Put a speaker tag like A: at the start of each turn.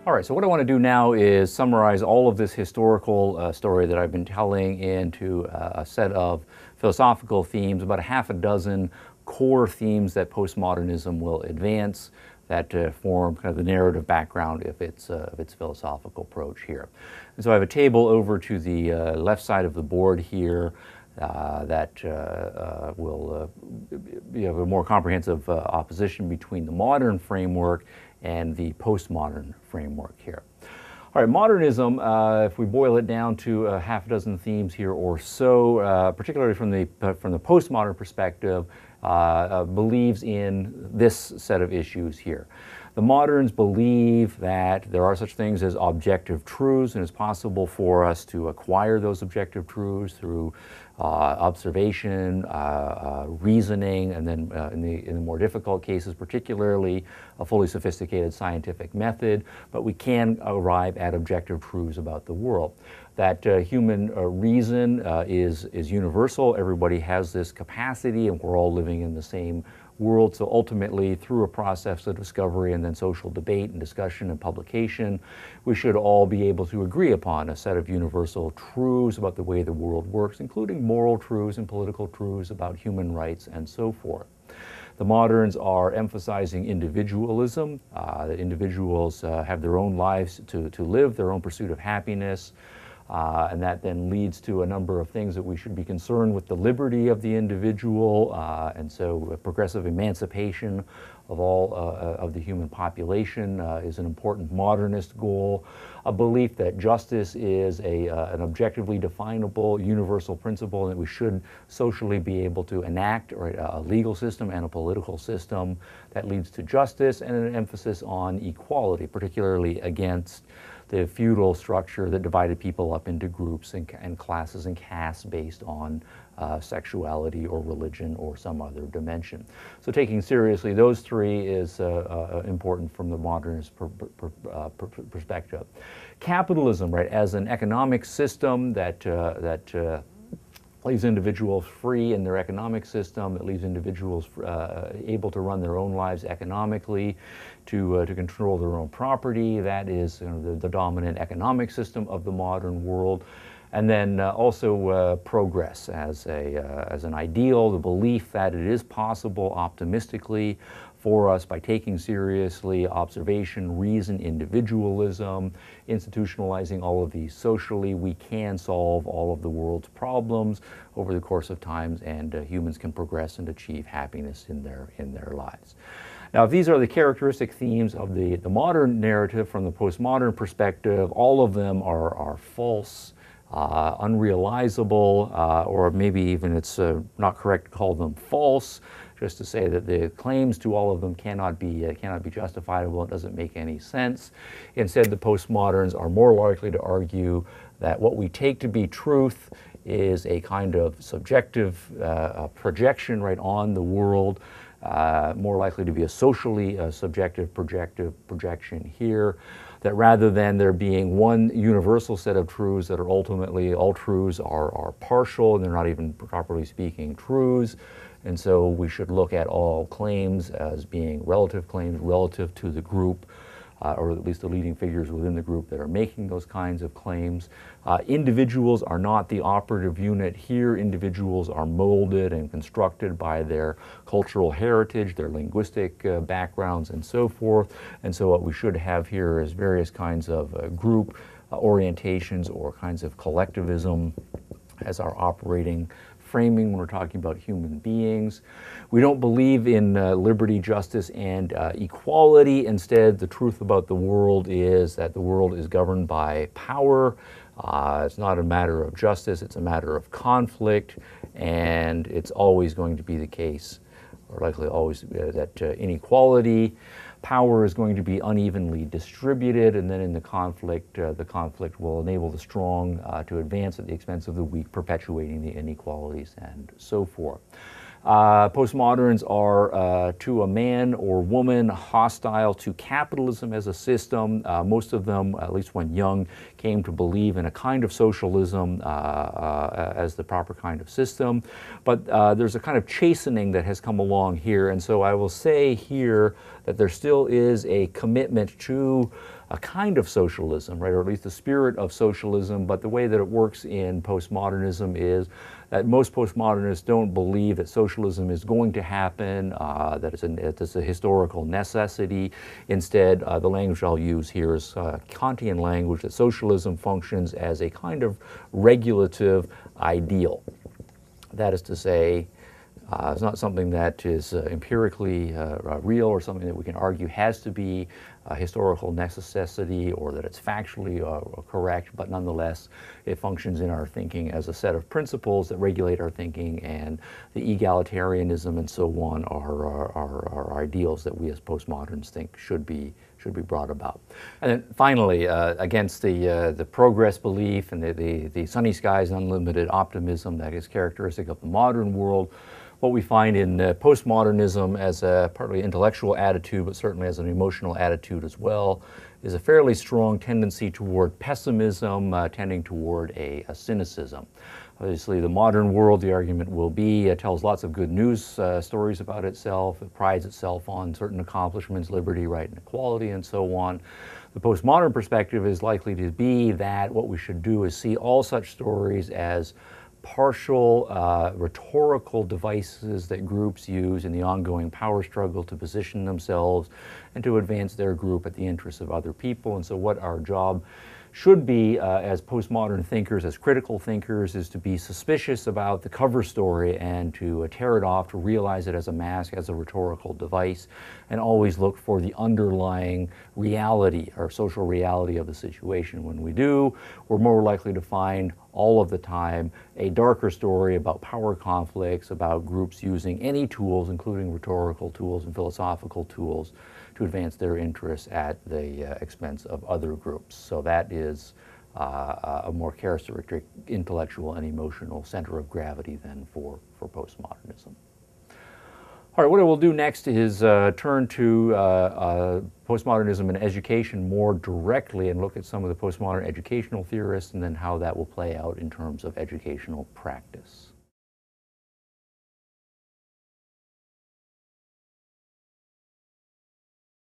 A: All right, so what I want to do now is summarize all of this historical story that I've been telling into a set of philosophical themes, about a half a dozen core themes that postmodernism will advance that form kind of the narrative background of its philosophical approach here. And so I have a table over to the left side of the board here that will have a more comprehensive opposition between the modern framework and the postmodern framework here. All right, modernism, if we boil it down to a half a dozen themes here or so, particularly from the postmodern perspective, believes in this set of issues here. The moderns believe that there are such things as objective truths, and it's possible for us to acquire those objective truths through observation, reasoning, and then in the more difficult cases, particularly a fully sophisticated scientific method, but we can arrive at objective truths about the world. That human reason is universal. Everybody has this capacity, and we're all living in the same world. So ultimately, through a process of discovery and then social debate and discussion and publication, we should all be able to agree upon a set of universal truths about the way the world works, including moral truths and political truths about human rights and so forth. The moderns are emphasizing individualism, that individuals have their own lives to live, their own pursuit of happiness, and that then leads to a number of things that we should be concerned with: the liberty of the individual, and so progressive emancipation of all of the human population is an important modernist goal. A belief that justice is an objectively definable universal principle, and that we should socially be able to enact a legal system and a political system that leads to justice, and an emphasis on equality, particularly against the feudal structure that divided people up into groups and classes and castes based on sexuality or religion or some other dimension. So taking seriously those three is important from the modernist perspective. Capitalism, right, as an economic system that leaves individuals free in their economic system, that leaves individuals able to run their own lives economically, to control their own property. That is the dominant economic system of the modern world. And then also progress as an ideal, the belief that it is possible optimistically for us, by taking seriously observation, reason, individualism, institutionalizing all of these socially, we can solve all of the world's problems over the course of times, and humans can progress and achieve happiness in their lives. Now, if these are the characteristic themes of the modern narrative from the postmodern perspective, all of them are false, unrealizable, or maybe even it's not correct to call them false, just to say that the claims to all of them cannot be justifiable. It doesn't make any sense. Instead, the postmoderns are more likely to argue that what we take to be truth is a kind of subjective projection right on the world, more likely to be a socially subjective projection here. That rather than there being one universal set of truths, that are ultimately, all truths are partial, and they're not even, properly speaking, truths. And so we should look at all claims as being relative claims relative to the group, or at least the leading figures within the group that are making those kinds of claims. Individuals are not the operative unit here. Individuals are molded and constructed by their cultural heritage, their linguistic backgrounds, and so forth. And so what we should have here is various kinds of group orientations or kinds of collectivism as our operating framing when we're talking about human beings. We don't believe in liberty, justice, and equality. Instead, the truth about the world is that the world is governed by power. It's not a matter of justice, it's a matter of conflict, and it's always going to be the case, or likely always, that inequality, power is going to be unevenly distributed, and then in the conflict will enable the strong to advance at the expense of the weak, perpetuating the inequalities and so forth. Postmoderns are, to a man or woman, hostile to capitalism as a system. Most of them, at least when young, came to believe in a kind of socialism as the proper kind of system. But there's a kind of chastening that has come along here, and so I will say here that there still is a commitment to a kind of socialism, right, or at least the spirit of socialism, but the way that it works in postmodernism is that most postmodernists don't believe that socialism is going to happen, that it's a historical necessity. Instead, the language I'll use here is Kantian language, that socialism functions as a kind of regulative ideal. That is to say, it's not something that is empirically real or something that we can argue has to be a historical necessity or that it's factually correct, but nonetheless it functions in our thinking as a set of principles that regulate our thinking, and the egalitarianism and so on are ideals that we as postmoderns think should be brought about. And then finally, against the progress belief and the sunny skies, unlimited optimism that is characteristic of the modern world, what we find in postmodernism as a partly intellectual attitude, but certainly as an emotional attitude as well, is a fairly strong tendency toward pessimism, tending toward a cynicism. Obviously, the modern world, the argument will be, tells lots of good news stories about itself. It prides itself on certain accomplishments, liberty, right, and equality, and so on. The postmodern perspective is likely to be that what we should do is see all such stories as partial rhetorical devices that groups use in the ongoing power struggle to position themselves and to advance their group at the interests of other people. And so what our job should be as postmodern thinkers, as critical thinkers, is to be suspicious about the cover story and to tear it off, to realize it as a mask, as a rhetorical device, and always look for the underlying reality or social reality of the situation. When we do, we're more likely to find all of the time a darker story about power conflicts, about groups using any tools, including rhetorical tools and philosophical tools, to advance their interests at the expense of other groups. So that is a more characteristic intellectual and emotional center of gravity than for postmodernism. All right, what I will do next is turn to postmodernism and education more directly and look at some of the postmodern educational theorists and then how that will play out in terms of educational practice.